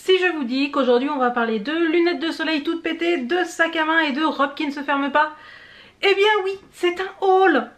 Si je vous dis qu'aujourd'hui on va parler de lunettes de soleil toutes pétées, de sac à main et de robe qui ne se ferme pas, eh bien oui, c'est un haul.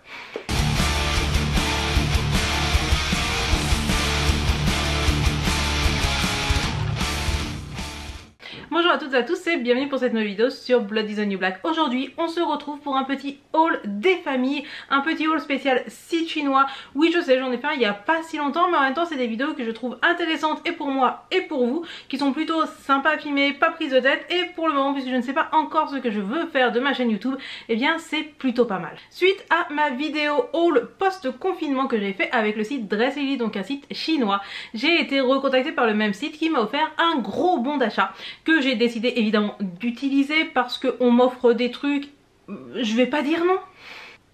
Bonjour à toutes et à tous et bienvenue pour cette nouvelle vidéo sur Blood is the New Black. Aujourd'hui on se retrouve pour un petit haul des familles, un petit haul spécial site chinois. Oui je sais, j'en ai fait un il n'y a pas si longtemps, mais en même temps c'est des vidéos que je trouve intéressantes et pour moi et pour vous, qui sont plutôt sympas à filmer, pas prises de tête, et pour le moment puisque je ne sais pas encore ce que je veux faire de ma chaîne YouTube, eh bien c'est plutôt pas mal. Suite à ma vidéo haul post-confinement que j'ai fait avec le site Dressily, donc un site chinois, j'ai été recontactée par le même site qui m'a offert un gros bon d'achat que j'ai décidé évidemment d'utiliser parce qu'on m'offre des trucs, je vais pas dire non.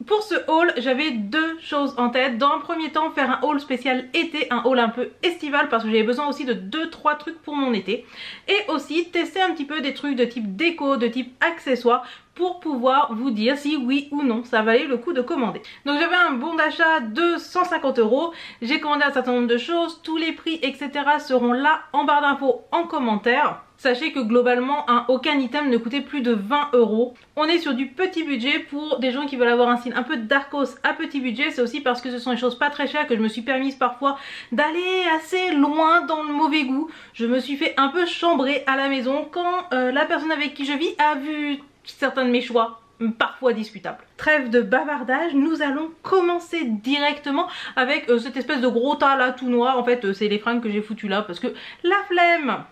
Pour ce haul, j'avais deux choses en tête. Dans un premier temps, faire un haul spécial été, un haul un peu estival parce que j'avais besoin aussi de 2-3 trucs pour mon été. Et aussi tester un petit peu des trucs de type déco, de type accessoires pour pouvoir vous dire si oui ou non ça valait le coup de commander. Donc j'avais un bon d'achat de 150 €. J'ai commandé un certain nombre de choses. Tous les prix etc. seront là en barre d'infos en commentaire. Sachez que globalement aucun item ne coûtait plus de 20 €. On est sur du petit budget pour des gens qui veulent avoir un style un peu darkos à petit budget. C'est aussi parce que ce sont des choses pas très chères que je me suis permise parfois d'aller assez loin dans le mauvais goût. Je me suis fait un peu chambrer à la maison quand la personne avec qui je vis a vu certains de mes choix parfois discutables. Trêve de bavardage, nous allons commencer directement avec cette espèce de gros tas là tout noir. En fait c'est les fringues que j'ai foutues là parce que la flemme.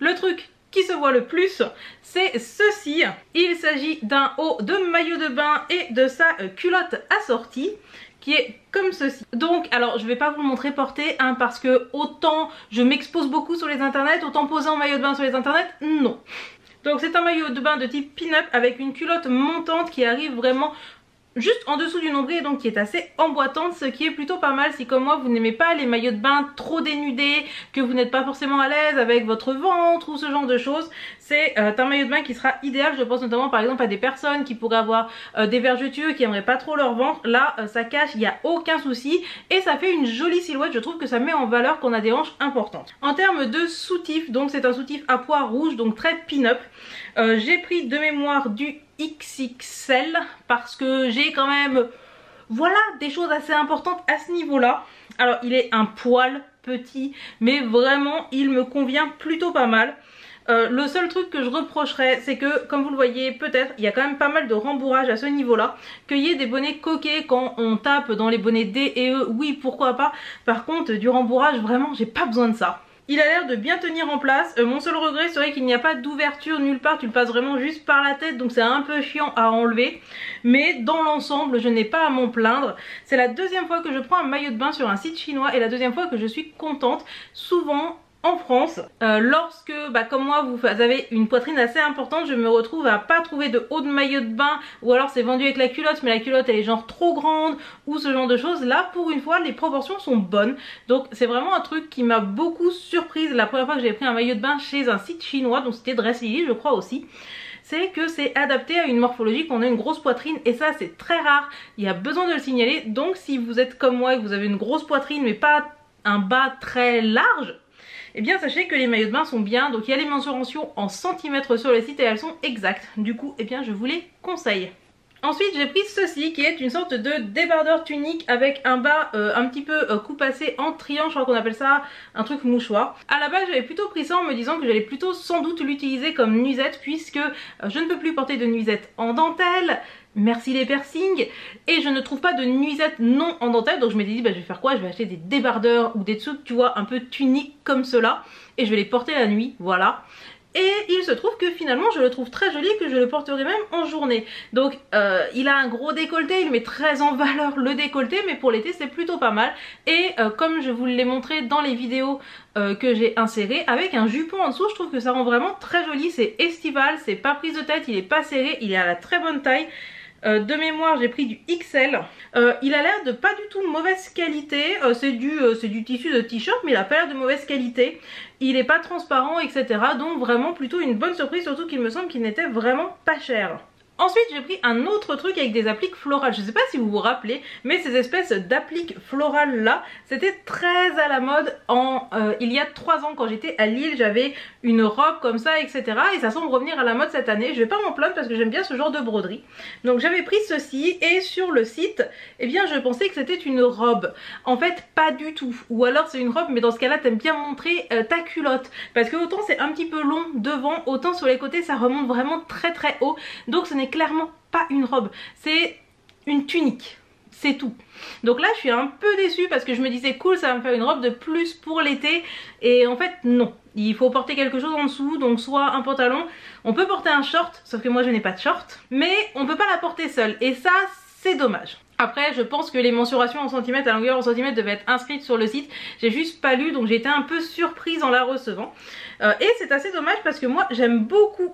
Le truc qui se voit le plus, c'est ceci. Il s'agit d'un haut de maillot de bain et de sa culotte assortie qui est comme ceci. Donc alors je vais pas vous le montrer porté parce que autant je m'expose beaucoup sur les internets, autant poser en maillot de bain sur les internets, non. Donc c'est un maillot de bain de type pin-up avec une culotte montante qui arrive vraiment juste en dessous du nombril, donc qui est assez emboîtante, ce qui est plutôt pas mal si comme moi vous n'aimez pas les maillots de bain trop dénudés, que vous n'êtes pas forcément à l'aise avec votre ventre ou ce genre de choses. C'est un maillot de bain qui sera idéal. Je pense notamment par exemple à des personnes qui pourraient avoir des vergetures, qui aimeraient pas trop leur ventre. Là ça cache, il n'y a aucun souci et ça fait une jolie silhouette. Je trouve que ça met en valeur qu'on a des hanches importantes. En termes de soutif, donc c'est un soutif à pois rouge, donc très pin-up. J'ai pris de mémoire du XXL parce que j'ai quand même voilà des choses assez importantes à ce niveau là. Alors il est un poil petit mais vraiment il me convient plutôt pas mal. Le seul truc que je reprocherais, c'est que comme vous le voyez peut-être, il y a quand même pas mal de rembourrage à ce niveau là. Qu'il y ait des bonnets coquets quand on tape dans les bonnets D et E, oui pourquoi pas. Par contre du rembourrage vraiment j'ai pas besoin de ça. Il a l'air de bien tenir en place. Mon seul regret serait qu'il n'y a pas d'ouverture nulle part. Tu le passes vraiment juste par la tête, donc c'est un peu chiant à enlever. Mais dans l'ensemble, je n'ai pas à m'en plaindre. C'est la deuxième fois que je prends un maillot de bain sur un site chinois et la deuxième fois que je suis contente. Souvent en France, lorsque comme moi vous avez une poitrine assez importante, je me retrouve à pas trouver de haut de maillot de bain, ou alors c'est vendu avec la culotte mais la culotte elle est genre trop grande ou ce genre de choses. Là pour une fois les proportions sont bonnes, donc c'est vraiment un truc qui m'a beaucoup surprise la première fois que j'ai pris un maillot de bain chez un site chinois, donc c'était Dressily je crois aussi. C'est que c'est adapté à une morphologie, qu'on a une grosse poitrine et ça c'est très rare, il y a besoin de le signaler. Donc si vous êtes comme moi et que vous avez une grosse poitrine mais pas un bas très large, eh bien sachez que les maillots de bain sont bien. Donc il y a les mensurations en centimètres sur le site et elles sont exactes. Du coup eh bien je vous les conseille. Ensuite j'ai pris ceci qui est une sorte de débardeur tunique avec un bas un petit peu coupassé en triangle. Je crois qu'on appelle ça un truc mouchoir. À la base j'avais plutôt pris ça en me disant que j'allais plutôt sans doute l'utiliser comme nuisette, puisque je ne peux plus porter de nuisette en dentelle. Merci les piercings. Et je ne trouve pas de nuisette non en dentelle. Donc je m'étais dit je vais faire quoi? Je vais acheter des débardeurs ou des trucs tu vois un peu tuniques comme cela. Et je vais les porter la nuit, voilà. Et il se trouve que finalement je le trouve très joli, que je le porterai même en journée. Donc il a un gros décolleté, il met très en valeur le décolleté, mais pour l'été c'est plutôt pas mal. Et comme je vous l'ai montré dans les vidéos que j'ai insérées, avec un jupon en dessous, je trouve que ça rend vraiment très joli. C'est estival, c'est pas prise de tête, il est pas serré, il est à la très bonne taille. De mémoire j'ai pris du XL. Il a l'air de pas du tout mauvaise qualité. C'est du tissu de t-shirt mais il a pas l'air de mauvaise qualité. Il est pas transparent etc. Donc vraiment plutôt une bonne surprise, surtout qu'il me semble qu'il n'était vraiment pas cher. Ensuite j'ai pris un autre truc avec des appliques florales. Je sais pas si vous vous rappelez, mais ces espèces d'appliques florales là, c'était très à la mode il y a 3 ans quand j'étais à Lille. J'avais une robe comme ça, etc. Et ça semble revenir à la mode cette année. Je vais pas m'en plaindre parce que j'aime bien ce genre de broderie. Donc j'avais pris ceci et sur le site, eh bien je pensais que c'était une robe. En fait pas du tout. Ou alors c'est une robe, mais dans ce cas là t'aimes bien montrer ta culotte. Parce que autant c'est un petit peu long devant, autant sur les côtés ça remonte vraiment très très haut. Donc ce n'est clairement pas une robe, c'est une tunique. C'est tout. Donc là je suis un peu déçue parce que je me disais cool, ça va me faire une robe de plus pour l'été. Et en fait non, il faut porter quelque chose en dessous. Donc soit un pantalon, on peut porter un short, sauf que moi je n'ai pas de short, mais on peut pas la porter seule. Et ça c'est dommage. Après je pense que les mensurations en centimètres, la longueur en centimètres devaient être inscrites sur le site. J'ai juste pas lu, donc j'ai été un peu surprise en la recevant. Et c'est assez dommage parce que moi j'aime beaucoup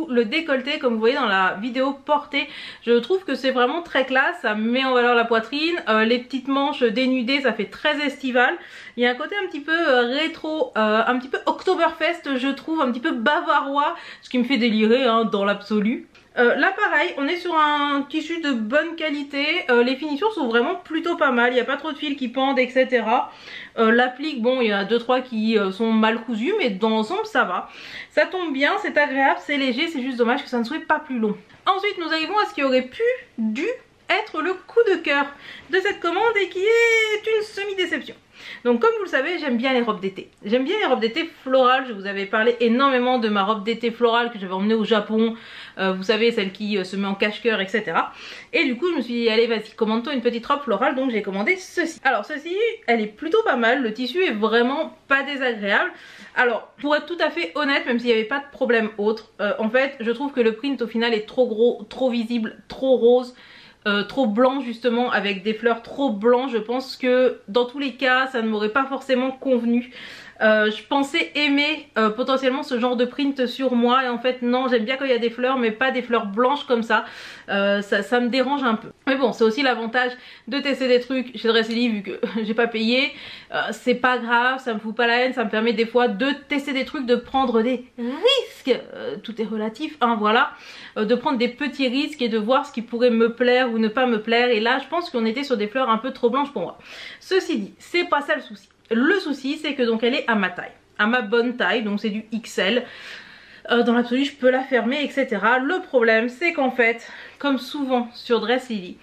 le décolleté, comme vous voyez dans la vidéo portée. Je trouve que c'est vraiment très classe, ça met en valeur la poitrine. Les petites manches dénudées, ça fait très estival. Il y a un côté un petit peu rétro, un petit peu Oktoberfest je trouve, un petit peu bavarois, ce qui me fait délirer hein, dans l'absolu. Là pareil, on est sur un tissu de bonne qualité, les finitions sont vraiment plutôt pas mal, il n'y a pas trop de fils qui pendent, etc. L'applique, bon il y en a 2-3 qui sont mal cousus, mais dans l'ensemble ça va. Ça tombe bien, c'est agréable, c'est léger, c'est juste dommage que ça ne soit pas plus long. Ensuite nous arrivons à ce qui aurait dû être le coup de cœur de cette commande et qui est une semi-déception. Donc comme vous le savez, j'aime bien les robes d'été. J'aime bien les robes d'été florales. Je vous avais parlé énormément de ma robe d'été florale que j'avais emmenée au Japon. Vous savez, celle qui se met en cache-cœur, etc. Et du coup, je me suis dit, allez, vas-y, commande-toi une petite robe florale. Donc j'ai commandé ceci. Alors ceci, elle est plutôt pas mal. Le tissu est vraiment pas désagréable. Alors, pour être tout à fait honnête, même s'il n'y avait pas de problème autre, en fait, je trouve que le print au final est trop gros, trop visible, trop rose. Trop blanc justement, avec des fleurs trop blancs. Je pense que dans tous les cas ça ne m'aurait pas forcément convenu. Je pensais aimer potentiellement ce genre de print sur moi et en fait non, j'aime bien quand il y a des fleurs mais pas des fleurs blanches comme ça. Ça me dérange un peu. Mais bon, c'est aussi l'avantage de tester des trucs chez Dress Ellie vu que j'ai pas payé. C'est pas grave, ça me fout pas la haine, ça me permet des fois de tester des trucs, de prendre des risques. Tout est relatif, hein, voilà. De prendre des petits risques et de voir ce qui pourrait me plaire ou ne pas me plaire. Et là je pense qu'on était sur des fleurs un peu trop blanches pour moi. Ceci dit, c'est pas ça le souci. Le souci c'est que donc elle est à ma taille, à ma bonne taille, donc c'est du XL. Dans l'absolu je peux la fermer, etc. Le problème c'est qu'en fait, comme souvent sur Dress Ellie,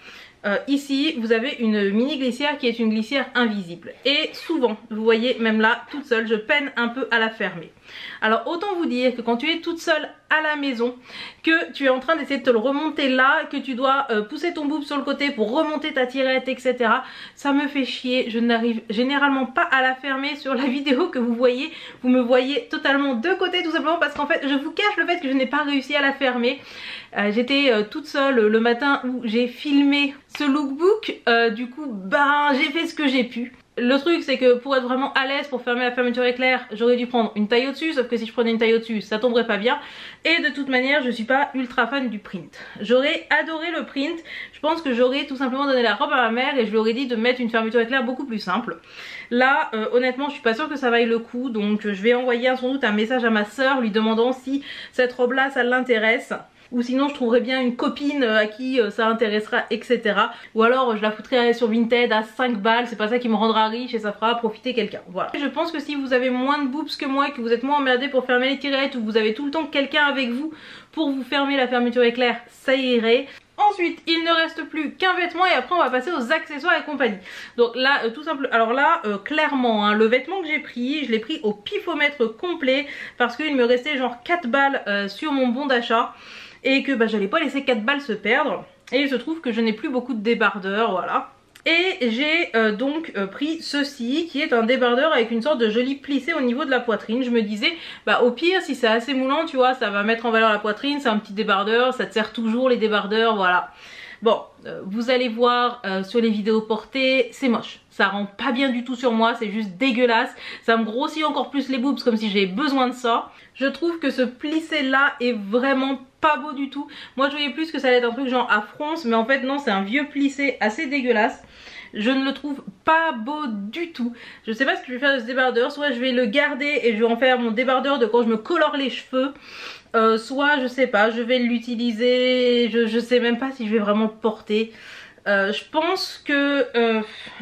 ici vous avez une mini glissière qui est une glissière invisible. Et souvent, vous voyez même là, toute seule, je peine un peu à la fermer. Alors autant vous dire que quand tu es toute seule à la maison, que tu es en train d'essayer de te le remonter là, que tu dois pousser ton boob sur le côté pour remonter ta tirette, etc. Ça me fait chier, je n'arrive généralement pas à la fermer. Sur la vidéo que vous voyez, vous me voyez totalement de côté, tout simplement parce qu'en fait je vous cache le fait que je n'ai pas réussi à la fermer. J'étais toute seule le matin où j'ai filmé ce lookbook, du coup ben j'ai fait ce que j'ai pu. Le truc c'est que pour être vraiment à l'aise pour fermer la fermeture éclair, j'aurais dû prendre une taille au-dessus, sauf que si je prenais une taille au-dessus ça tomberait pas bien. Et de toute manière je suis pas ultra fan du print. J'aurais adoré le print, je pense que j'aurais tout simplement donné la robe à ma mère et je lui aurais dit de mettre une fermeture éclair beaucoup plus simple. Là honnêtement je suis pas sûre que ça vaille le coup, donc je vais envoyer sans doute un message à ma soeur lui demandant si cette robe là ça l'intéresse. Ou sinon je trouverais bien une copine à qui ça intéressera, etc. Ou alors je la foutrais sur Vinted à 5 balles, c'est pas ça qui me rendra riche et ça fera profiter quelqu'un. Voilà. Je pense que si vous avez moins de boobs que moi, que vous êtes moins emmerdé pour fermer les tirettes, ou que vous avez tout le temps quelqu'un avec vous pour vous fermer la fermeture éclair, ça irait. Ensuite il ne reste plus qu'un vêtement et après on va passer aux accessoires et compagnie. Donc là tout simplement, alors là clairement hein, le vêtement que j'ai pris, je l'ai pris au pifomètre complet parce qu'il me restait genre 4 balles sur mon bon d'achat. Et que bah, j'allais pas laisser 4 balles se perdre. Et il se trouve que je n'ai plus beaucoup de débardeurs, voilà. Et j'ai donc pris ceci qui est un débardeur avec une sorte de joli plissé au niveau de la poitrine. Je me disais, bah au pire si c'est assez moulant tu vois, ça va mettre en valeur la poitrine, c'est un petit débardeur, ça te sert toujours les débardeurs, voilà. Bon, vous allez voir sur les vidéos portées, c'est moche. Ça rend pas bien du tout sur moi, c'est juste dégueulasse. Ça me grossit encore plus les boobs comme si j'avais besoin de ça. Je trouve que ce plissé là est vraiment pas beau du tout. Moi je voyais plus que ça allait être un truc genre à fronce, mais en fait non, c'est un vieux plissé assez dégueulasse. je ne le trouve pas beau du tout. Je sais pas ce que je vais faire de ce débardeur, soit je vais le garder et je vais en faire mon débardeur de quand je me colore les cheveux, soit je sais pas, je vais l'utiliser, je sais même pas si je vais vraiment le porter. Je pense que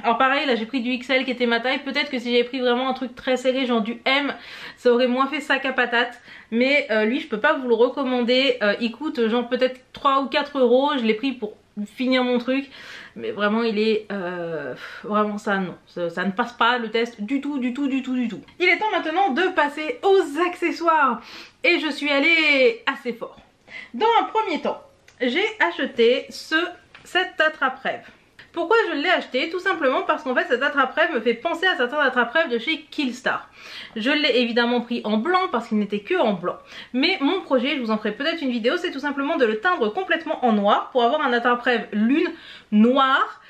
alors pareil, là j'ai pris du XL qui était ma taille. Peut-être que si j'avais pris vraiment un truc très serré, genre du M, ça aurait moins fait sac à patate. Mais lui je peux pas vous le recommander. Il coûte genre peut-être 3 ou 4 euros. Je l'ai pris pour finir mon truc, mais vraiment il est vraiment ça non, ça ne passe pas le test du tout. Il est temps maintenant de passer aux accessoires et je suis allée assez fort. Dans un premier temps, j'ai acheté cette attrape-rêve. Pourquoi je l'ai acheté? Tout simplement parce qu'en fait cette attrape-rêve me fait penser à certains attrape-rêves de chez Killstar. Je l'ai évidemment pris en blanc parce qu'il n'était que en blanc. Mais mon projet, je vous en ferai peut-être une vidéo, c'est tout simplement de le teindre complètement en noir pour avoir un attrape-rêve lune noir.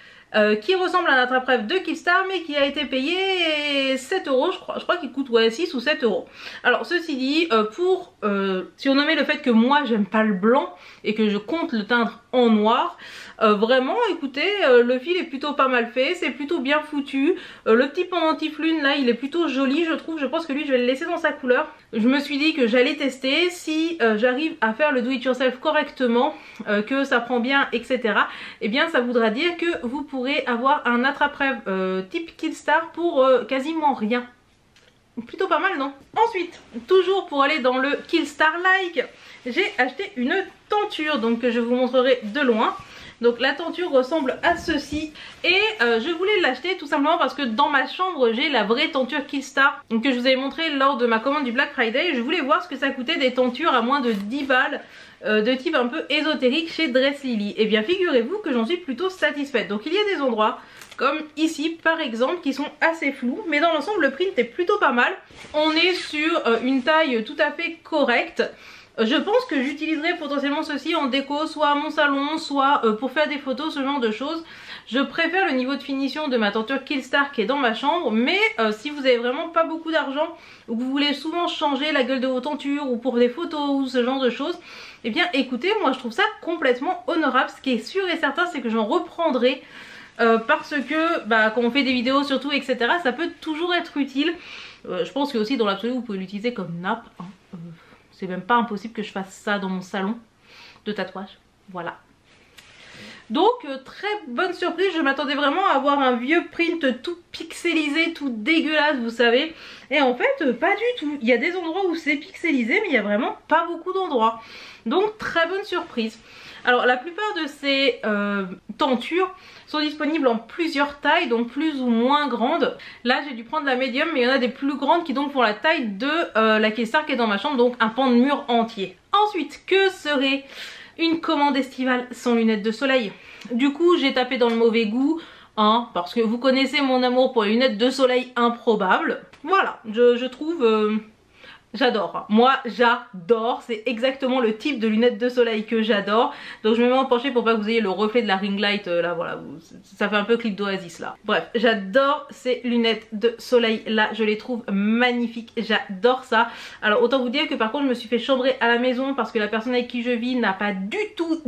Qui ressemble à un attrape-rêve de Killstar mais qui a été payé 7 euros je crois qu'il coûte ouais 6 ou 7 euros. Alors ceci dit, si on nommait le fait que moi j'aime pas le blanc et que je compte le teindre en noir, vraiment écoutez, le fil est plutôt pas mal fait, c'est plutôt bien foutu, le petit pendentif lune là il est plutôt joli je trouve, je pense que lui je vais le laisser dans sa couleur. Je me suis dit que j'allais tester, si j'arrive à faire le do it yourself correctement, que ça prend bien etc, et bien ça voudra dire que vous pourrez avoir un attrape-rêve type Killstar pour quasiment rien. Plutôt pas mal non? Ensuite, toujours pour aller dans le Killstar-like, j'ai acheté une tenture donc que je vous montrerai de loin. Donc la tenture ressemble à ceci et je voulais l'acheter tout simplement parce que dans ma chambre j'ai la vraie tenture Killstar que je vous avais montré lors de ma commande du Black Friday. Je voulais voir ce que ça coûtait des tentures à moins de 10 balles de type un peu ésotérique chez Dress Lily. Et bien figurez-vous que j'en suis plutôt satisfaite. Donc il y a des endroits comme ici par exemple qui sont assez flous, mais dans l'ensemble le print est plutôt pas mal. On est sur une taille tout à fait correcte. Je pense que j'utiliserai potentiellement ceci en déco, soit à mon salon, soit pour faire des photos, ce genre de choses. Je préfère le niveau de finition de ma tenture Killstar qui est dans ma chambre, mais si vous avez vraiment pas beaucoup d'argent ou que vous voulez souvent changer la gueule de vos tentures ou pour des photos ou ce genre de choses, eh bien écoutez, moi je trouve ça complètement honorable. Ce qui est sûr et certain, c'est que j'en reprendrai parce que quand on fait des vidéos surtout etc, ça peut toujours être utile. Je pense que aussi dans l'absolu vous pouvez l'utiliser comme nappe, hein. C'est même pas impossible que je fasse ça dans mon salon de tatouage. Voilà. Donc très bonne surprise, je m'attendais vraiment à avoir un vieux print tout pixelisé, tout dégueulasse vous savez. Et en fait pas du tout. Il y a des endroits où c'est pixelisé mais il y a vraiment pas beaucoup d'endroits. Donc très bonne surprise. Alors la plupart de ces tentures sont disponibles en plusieurs tailles, donc plus ou moins grandes. Là j'ai dû prendre la médium mais il y en a des plus grandes qui donc font la taille de la Killstar qui est dans ma chambre, donc un pan de mur entier. Ensuite, que serait une commande estivale sans lunettes de soleil? Du coup j'ai tapé dans le mauvais goût, hein, parce que vous connaissez mon amour pour les lunettes de soleil improbables. Voilà, je trouve... J'adore, moi j'adore, c'est exactement le type de lunettes de soleil que j'adore. Donc je me mets en pencher pour pas que vous ayez le reflet de la ring light là, voilà, ça fait un peu clip d'Oasis là. Bref, j'adore ces lunettes de soleil là, je les trouve magnifiques, j'adore ça. Alors autant vous dire que par contre je me suis fait chambrer à la maison parce que la personne avec qui je vis n'a pas du tout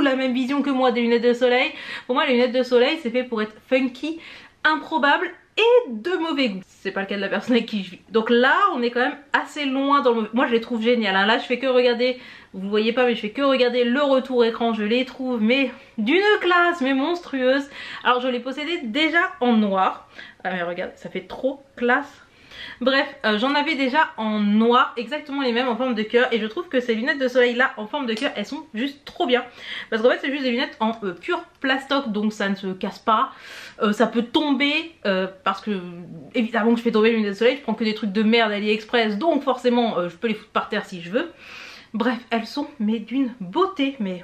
la même vision que moi des lunettes de soleil. Pour moi les lunettes de soleil c'est fait pour être funky, improbable et de mauvais goût. C'est pas le cas de la personne avec qui je vis. Donc là on est quand même assez loin dans le mauvais. Moi je les trouve géniales hein. Là je fais que regarder, vous voyez pas mais je fais que regarder le retour écran. Je les trouve mais d'une classe, mais monstrueuse. Alors je les possédais déjà en noir. Ah mais regarde, ça fait trop classe. Bref, j'en avais déjà en noir, exactement les mêmes en forme de cœur. Et je trouve que ces lunettes de soleil là en forme de cœur, elles sont juste trop bien. Parce qu'en fait c'est juste des lunettes en pur plastoc, donc ça ne se casse pas. Ça peut tomber, parce que évidemment que je fais tomber les lunettes de soleil. Je prends que des trucs de merde AliExpress, donc forcément je peux les foutre par terre si je veux. Bref, elles sont mais d'une beauté, mais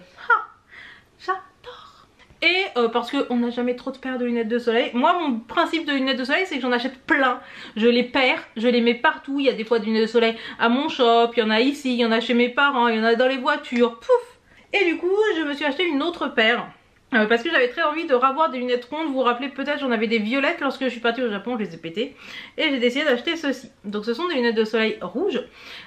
j'adore. Et parce qu'on n'a jamais trop de paires de lunettes de soleil. Moi mon principe de lunettes de soleil c'est que j'en achète plein. Je les perds, je les mets partout. Il y a des fois des lunettes de soleil à mon shop, il y en a ici, il y en a chez mes parents, il y en a dans les voitures, pouf. Et du coup je me suis acheté une autre paire. Parce que j'avais très envie de revoir des lunettes rondes. Vous vous rappelez peut-être, j'en avais des violettes lorsque je suis partie au Japon, je les ai pétées. Et j'ai décidé d'acheter ceci. Donc ce sont des lunettes de soleil rouges.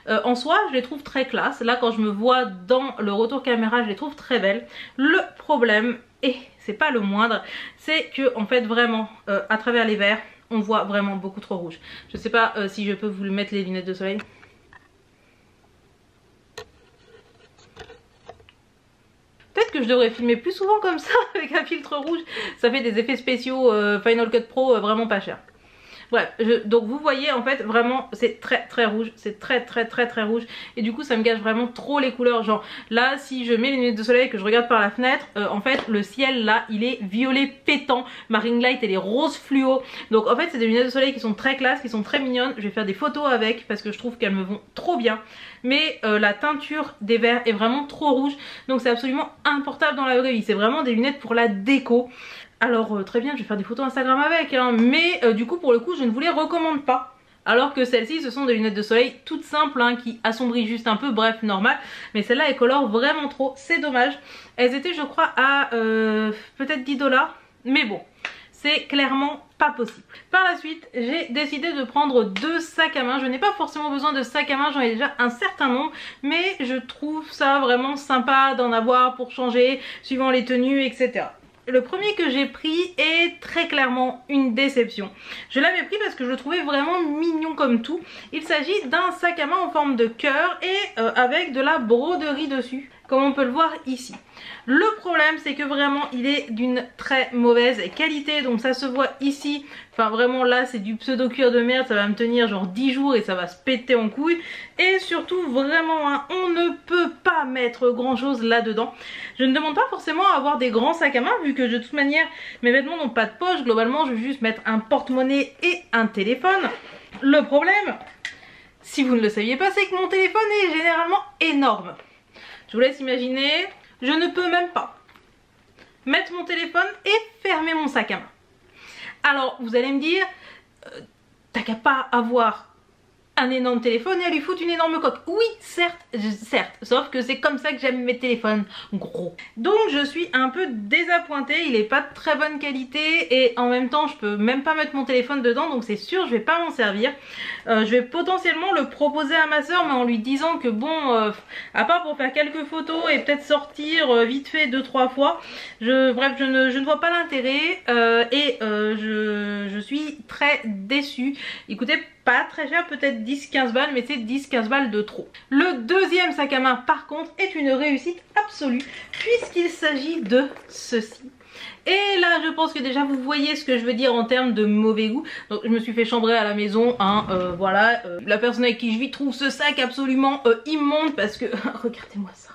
En soi je les trouve très classe. Là quand je me vois dans le retour caméra je les trouve très belles. Le problème, et c'est pas le moindre, c'est que en fait vraiment à travers les verres on voit vraiment beaucoup trop rouge. Je sais pas si je peux vous le mettre les lunettes de soleil. Peut-être que je devrais filmer plus souvent comme ça avec un filtre rouge. Ça fait des effets spéciaux Final Cut Pro vraiment pas cher. Bref, donc vous voyez en fait vraiment c'est très rouge, c'est très rouge et du coup ça me gâche vraiment trop les couleurs. Genre là si je mets les lunettes de soleil et que je regarde par la fenêtre, en fait le ciel là il est violet pétant, ma ring light elle est rose fluo. Donc en fait c'est des lunettes de soleil qui sont très classe, qui sont très mignonnes. Je vais faire des photos avec parce que je trouve qu'elles me vont trop bien. Mais la teinture des verres est vraiment trop rouge, donc c'est absolument importable dans la vraie vie. C'est vraiment des lunettes pour la déco. Alors très bien, je vais faire des photos Instagram avec, hein, mais du coup pour le coup je ne vous les recommande pas. Alors que celles-ci ce sont des lunettes de soleil toutes simples hein, qui assombrissent juste un peu, bref normal. Mais celle-là elle colore vraiment trop, c'est dommage. Elles étaient je crois à peut-être 10 $, mais bon. C'est clairement pas possible. Par la suite, j'ai décidé de prendre 2 sacs à main. Je n'ai pas forcément besoin de sacs à main, j'en ai déjà un certain nombre. Mais je trouve ça vraiment sympa d'en avoir pour changer, suivant les tenues, etc. Le premier que j'ai pris est très clairement une déception. Je l'avais pris parce que je le trouvais vraiment mignon comme tout. Il s'agit d'un sac à main en forme de cœur et avec de la broderie dessus, comme on peut le voir ici. Le problème c'est que vraiment il est d'une très mauvaise qualité, donc ça se voit ici. Enfin vraiment là c'est du pseudo cuir de merde, ça va me tenir genre 10 jours et ça va se péter en couilles. Et surtout vraiment hein, on ne peut pas mettre grand chose là dedans. Je ne demande pas forcément à avoir des grands sacs à main vu que de toute manière mes vêtements n'ont pas de poche. Globalement je vais juste mettre un porte-monnaie et un téléphone. Le problème, si vous ne le saviez pas, c'est que mon téléphone est généralement énorme. Je vous laisse imaginer, je ne peux même pas mettre mon téléphone et fermer mon sac à main. Alors vous allez me dire, t'as qu'à pas avoir un énorme téléphone et à lui foutre une énorme coque. Oui, certes, sauf que c'est comme ça que j'aime mes téléphones gros. Donc je suis un peu désappointée, il est pas de très bonne qualité et en même temps je peux même pas mettre mon téléphone dedans, donc c'est sûr je vais pas m'en servir. Je vais potentiellement le proposer à ma soeur, mais en lui disant que bon, à part pour faire quelques photos et peut-être sortir vite fait 2-3 fois, bref je ne vois pas l'intérêt et je suis très déçue. Il coûtait pas très cher, peut-être 10-15 balles, mais c'est 10-15 balles de trop. Le deuxième sac à main par contre est une réussite absolue puisqu'il s'agit de ceci. Et là je pense que déjà vous voyez ce que je veux dire en termes de mauvais goût. Donc je me suis fait chambrer à la maison hein, voilà, la personne avec qui je vis trouve ce sac absolument immonde parce que regardez-moi ça.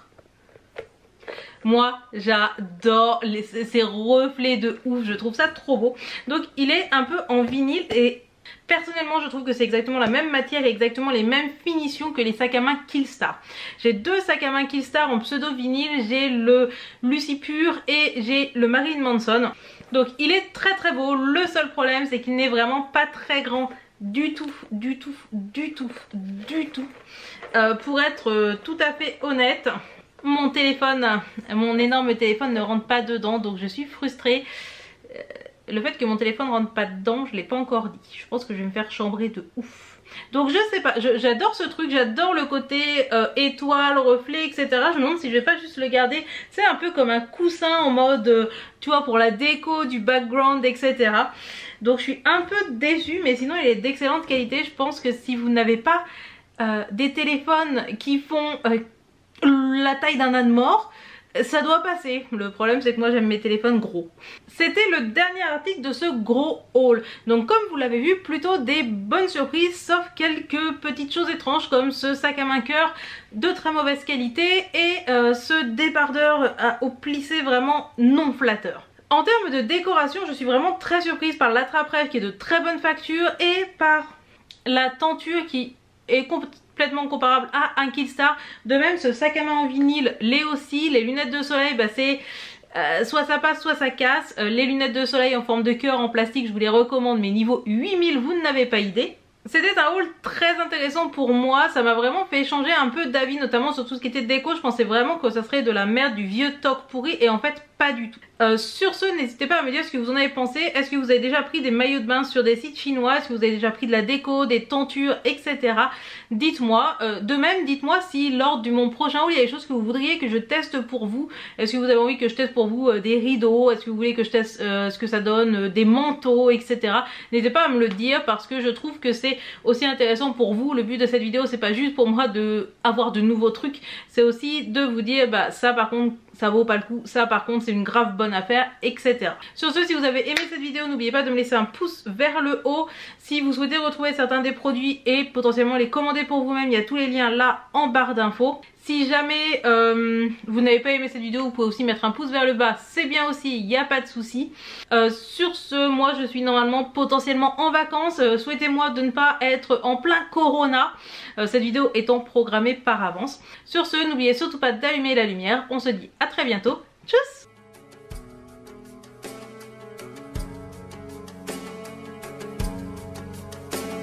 Moi j'adore ces reflets de ouf, je trouve ça trop beau. Donc il est un peu en vinyle et personnellement je trouve que c'est exactement la même matière et exactement les mêmes finitions que les sacs à main Killstar. J'ai deux sacs à main Killstar en pseudo vinyle, j'ai le Lucy Pure et j'ai le Marilyn Manson. Donc il est très beau, le seul problème c'est qu'il n'est vraiment pas très grand du tout. Pour être tout à fait honnête, mon téléphone, mon énorme téléphone ne rentre pas dedans, donc je suis frustrée. Le fait que mon téléphone rentre pas dedans, je l'ai pas encore dit. Je pense que je vais me faire chambrer de ouf. Donc je sais pas, j'adore ce truc, j'adore le côté étoile, reflet, etc. Je me demande si je vais pas juste le garder, c'est un peu comme un coussin en mode, tu vois, pour la déco, du background, etc. Donc je suis un peu déçue, mais sinon il est d'excellente qualité. Je pense que si vous n'avez pas des téléphones qui font la taille d'un âne mort, ça doit passer. Le problème c'est que moi j'aime mes téléphones gros. C'était le dernier article de ce gros haul. Donc comme vous l'avez vu, plutôt des bonnes surprises, sauf quelques petites choses étranges comme ce sac à main cœur de très mauvaise qualité et ce débardeur au plissé vraiment non flatteur. En termes de décoration, je suis vraiment très surprise par l'attrape-rêve qui est de très bonne facture et par la tenture qui est complètement comparable à un Killstar. De même ce sac à main en vinyle l'est aussi. Les lunettes de soleil bah c'est soit ça passe soit ça casse. Les lunettes de soleil en forme de cœur en plastique je vous les recommande, mais niveau 8000 vous n'avez pas idée. C'était un haul très intéressant pour moi, ça m'a vraiment fait changer un peu d'avis, notamment sur tout ce qui était déco. Je pensais vraiment que ça serait de la merde, du vieux toc pourri, et en fait pas du tout. Sur ce, n'hésitez pas à me dire ce que vous en avez pensé. Est-ce que vous avez déjà pris des maillots de bain sur des sites chinois? Est-ce que vous avez déjà pris de la déco, des tentures, etc. Dites-moi. De même, dites-moi si lors de mon prochain haul, il y a des choses que vous voudriez que je teste pour vous. Est-ce que vous avez envie que je teste pour vous des rideaux? Est-ce que vous voulez que je teste ce que ça donne, des manteaux, etc. N'hésitez pas à me le dire parce que je trouve que c'est aussi intéressant pour vous. Le but de cette vidéo, c'est pas juste pour moi de avoir de nouveaux trucs, c'est aussi de vous dire bah ça par contre ça vaut pas le coup, ça par contre c'est une grave bonne affaire, etc. Sur ce, si vous avez aimé cette vidéo, n'oubliez pas de me laisser un pouce vers le haut. Si vous souhaitez retrouver certains des produits et potentiellement les commander pour vous-même, il y a tous les liens là en barre d'infos. Si jamais vous n'avez pas aimé cette vidéo, vous pouvez aussi mettre un pouce vers le bas, c'est bien aussi, il n'y a pas de souci. Sur ce, moi je suis normalement potentiellement en vacances, souhaitez-moi de ne pas être en plein corona, cette vidéo étant programmée par avance. Sur ce, n'oubliez surtout pas d'allumer la lumière, on se dit à très bientôt, tchuss!